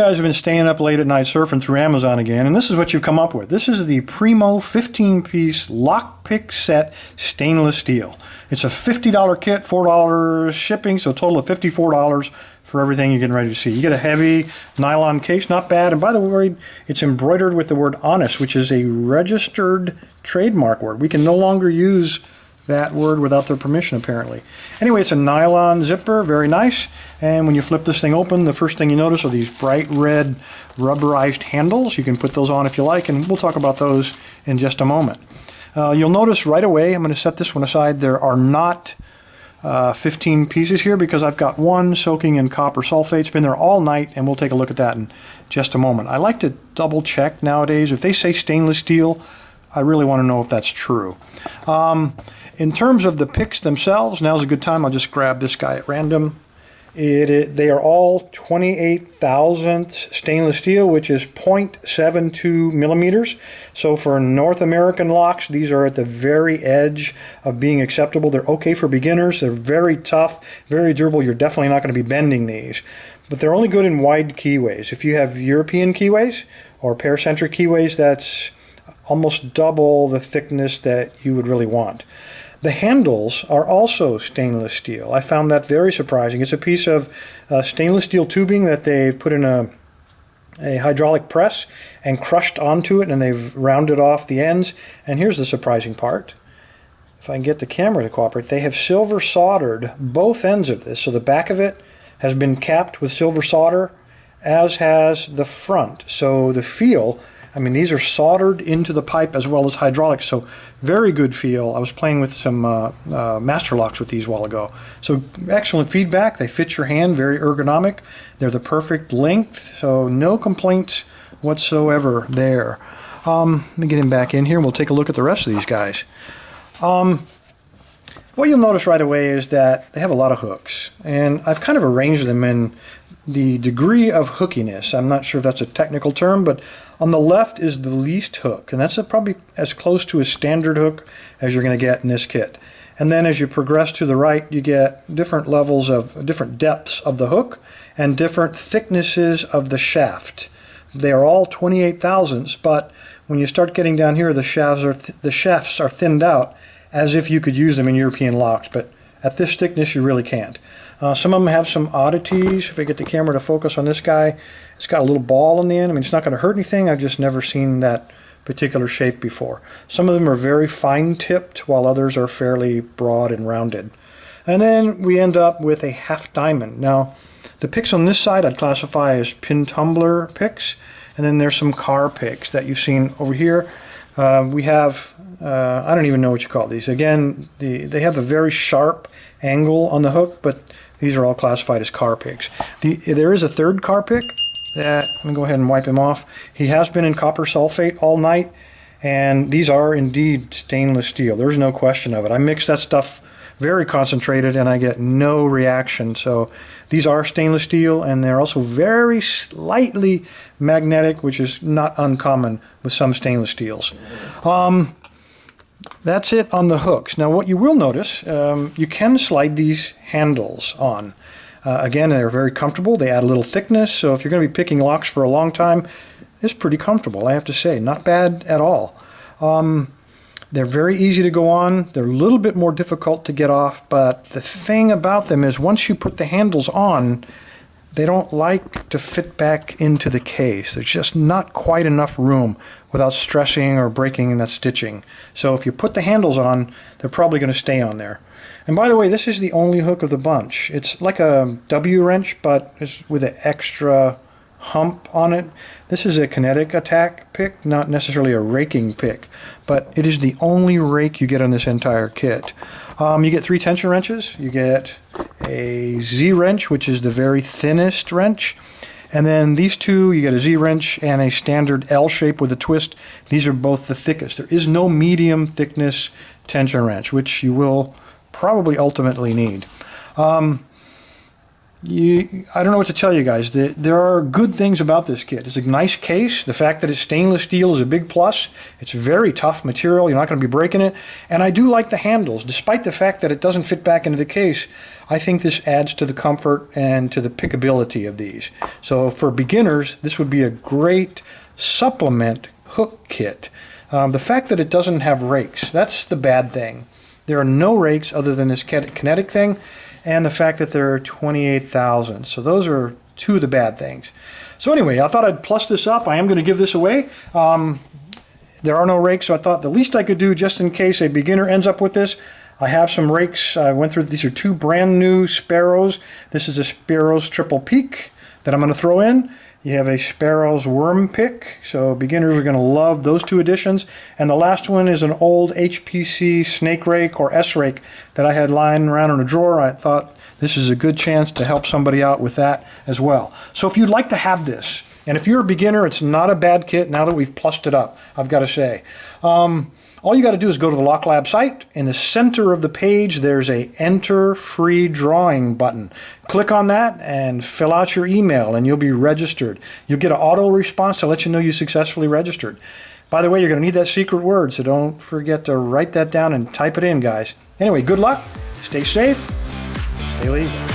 guys have been staying up late at night surfing through Amazon again, and this is what you've come up with. This is the Primo 15-piece lockpick set stainless steel. It's a $50 kit, $4 shipping, so a total of $54 for everything you're getting ready to see. You get a heavy nylon case, not bad. And by the way, it's embroidered with the word honest, which is a registered trademark word. We can no longer use that word without their permission, apparently. Anyway, it's a nylon zipper, very nice. And when you flip this thing open, the first thing you notice are these bright red rubberized handles. You can put those on if you like, and we'll talk about those in just a moment. You'll notice right away, I'm going to set this one aside, there are not 15 pieces here because I've got one soaking in copper sulfate. It's been there all night, and we'll take a look at that in just a moment. I like to double check nowadays. If they say stainless steel, I really want to know if that's true. In terms of the picks themselves, now's a good time. I'll just grab this guy at random. They are all 28 thousandths stainless steel, which is 0.72 millimeters. So for North American locks, these are at the very edge of being acceptable. They're okay for beginners. They're very tough, very durable. You're definitely not going to be bending these. But they're only good in wide keyways. If you have European keyways or paracentric keyways, that's almost double the thickness that you would really want. The handles are also stainless steel. I found that very surprising. It's a piece of stainless steel tubing that they've put in a hydraulic press and crushed onto it, and they've rounded off the ends. And here's the surprising part. If I can get the camera to cooperate, they have silver soldered both ends of this. So the back of it has been capped with silver solder, as has the front. So the feel, I mean, these are soldered into the pipe as well as hydraulics, so very good feel. I was playing with some master locks with these a while ago. So excellent feedback. They fit your hand, very ergonomic. They're the perfect length, so no complaints whatsoever there. Let me get him back in here, and we'll take a look at the rest of these guys. What you'll notice right away is that they have a lot of hooks, and I've kind of arranged them in the degree of hookiness. I'm not sure if that's a technical term, but on the left is the least hook, and that's probably as close to a standard hook as you're going to get in this kit. And then as you progress to the right, you get different levels of different depths of the hook and different thicknesses of the shaft. They are all 28 thousandths, but when you start getting down here, the shafts are thinned out as if you could use them in European locks, but at this thickness you really can't. Some of them have some oddities. If I get the camera to focus on this guy, it's got a little ball on the end. I mean, it's not going to hurt anything. I've just never seen that particular shape before. Some of them are very fine-tipped, while others are fairly broad and rounded. And then we end up with a half diamond. Now, the picks on this side I'd classify as pin tumbler picks, and then there's some car picks that you've seen over here. We have, I don't even know what you call these. Again, they have a very sharp angle on the hook, but these are all classified as car picks. There is a third car pick. Let me go ahead and wipe him off. He has been in copper sulfate all night, and these are indeed stainless steel. There's no question of it. I mix that stuff very concentrated, and I get no reaction. So these are stainless steel, and they're also very slightly magnetic, which is not uncommon with some stainless steels. That's it on the hooks. Now what you will notice, you can slide these handles on. Again, they're very comfortable. They add a little thickness, so if you're going to be picking locks for a long time, it's pretty comfortable, I have to say. Not bad at all. They're very easy to go on. They're a little bit more difficult to get off, but the thing about them is once you put the handles on, they don't like to fit back into the case. There's just not quite enough room without stressing or breaking that stitching. So if you put the handles on, they're probably going to stay on there. And by the way, this is the only hook of the bunch. It's like a W wrench, but it's with an extra hump on it. This is a kinetic attack pick, not necessarily a raking pick, but it is the only rake you get on this entire kit. You get 3 tension wrenches. You get a Z wrench, which is the very thinnest wrench, and then these two, you get a Z wrench and a standard L shape with a twist. These are both the thickest. There is no medium thickness tension wrench, which you will probably ultimately need. I don't know what to tell you guys. There are good things about this kit. It's a nice case. The fact that it's stainless steel is a big plus. It's very tough material. You're not going to be breaking it. And I do like the handles. Despite the fact that it doesn't fit back into the case, I think this adds to the comfort and to the pickability of these. So for beginners, this would be a great supplement hook kit. The fact that it doesn't have rakes, that's the bad thing. There are no rakes other than this kinetic thing, and the fact that there are 28,000. So those are two of the bad things. So anyway, I thought I'd plus this up. I am going to give this away. There are no rakes, so I thought the least I could do, just in case a beginner ends up with this, I have some rakes. I went through, these are two brand new Sparrows. This is a Sparrows Triple Peak that I'm going to throw in. You have a Sparrows Worm Pick, so beginners are going to love those two additions. And the last one is an old HPC snake rake or S-rake that I had lying around in a drawer. I thought this is a good chance to help somebody out with that as well. So if you'd like to have this, and if you're a beginner, it's not a bad kit now that we've plussed it up, I've got to say. All you got to do is go to the Lock Lab site. In the center of the page, there's a Enter Free Drawing button. Click on that and fill out your email, and you'll be registered. You'll get an auto response to let you know you successfully registered. By the way, you're going to need that secret word, so don't forget to write that down and type it in, guys. Anyway, good luck. Stay safe. Stay legal.